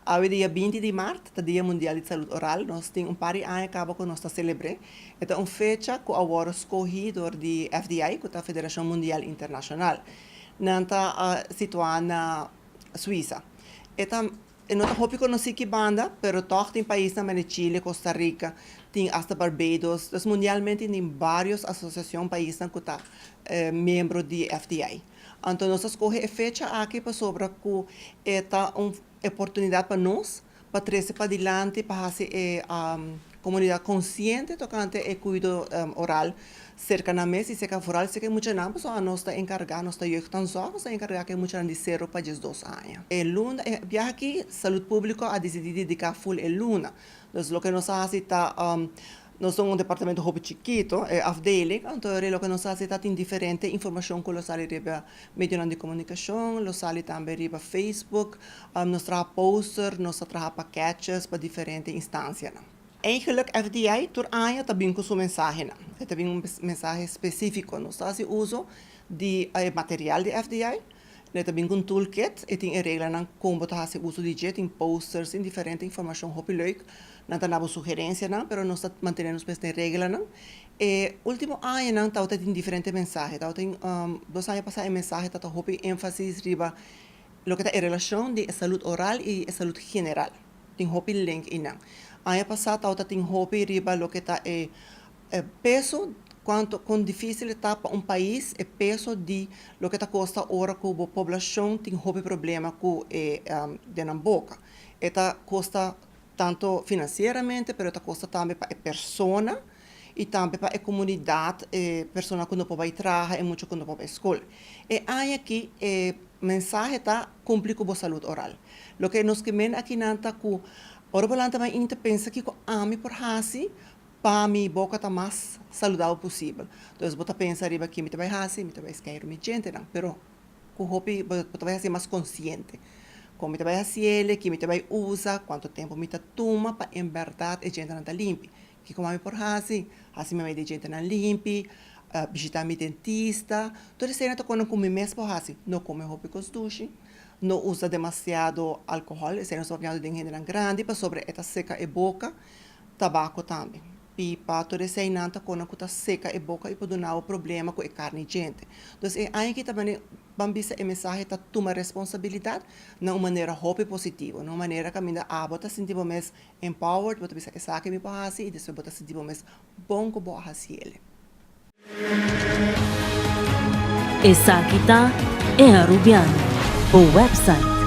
Ao dia 20 de março, o Dia Mundial de Saúde Oral, nós temos par de anos que nós celebramos. É uma fecha que agora escolhido de FDI, que é a Federação Mundial Internacional, nanta situada na Suíça. Não estou conhecendo que banda, mas toch tem países como Chile, Costa Rica, tem hasta Barbados, então mundialmente tem várias associações países que estão membros de FDI. Então nós escolhemos a fecha aqui para sobre que é uma oportunidade para nós, para trazer para adiante, para fazer a comunidade consciente tocante ao cuidado oral cerca na mesa e cerca fora, sei que muitas pessoas nós está encarregado, nós está jeito só, nós está encarregado que muitas de 0 para 12 anos. E luna, viaja aqui, saúde pública a decidido dedicar full e luna. Então, o que nós fazemos está nós somos um departamento muito chiquito, afdeling, então o que nós fazemos tem diferente informação que nós sabe riba meios de comunicação, nós sabe também riba Facebook, nós trabalhamos poster, nós trabalhamos pacotes para diferentes instâncias. Eigenlijk FDI tur aia também com sua mensagem, também mensagem específico. Nós fazemos uso de material de FDI, também com toolkit, e tem regras como fazer uso de jet, tem posters, tem diferente informação muito leuk. Não temos sugerência, mas nós mantemos as regras. E último ano tem diferentes mensagens. Tem 2 anos passados mensagem está muito ênfase riba lo que é a relação de saúde oral e saúde geral. Tem muito link inang. Ano passado tem muito riba lo que está peso quão difícil está para país é peso de lo que está custa ora que a população tem muito problema com de na boca. Eta custa tanto financeiramente, mas está custa também para a pessoa e também para a comunidade, pessoa que não pode trabalhar e muito que não pode escola. E aí aqui mensagem está cumprir com a saúde oral. Lo que nós queremos aqui nanta que ora por também a gente pensa que a mim por hasi para minha boca está mais saudável possível. Então, você pensa riba que me vai hasi, me vai esquecer me gente, não, pero com hobby você vai ser mais consciente. Como me vai hasi ele, que me vai usar, quanto tempo me toma para em verdade a gente não está limpa. Que como a mim por hasi me vai de gente não limpa, visitar meu dentista, toda essa gente quando come mesmo por hasi, não come hobby com duche. Não usa demasiado álcool, se não só de gente grande, para sobre esta seca e boca, tabaco também. Pipa, toda essa inanta quando está seca e boca e pode dar um problema com a carne gente. Então, é aí que também vamos a mensagem está tomar responsabilidade de uma maneira muito positiva, de uma maneira que a minha você se sentir mais empowered, você pensa essa que me passa e depois você se sentir mais bom que boa assim ele. Essa aqui tá é a Rubiano, o website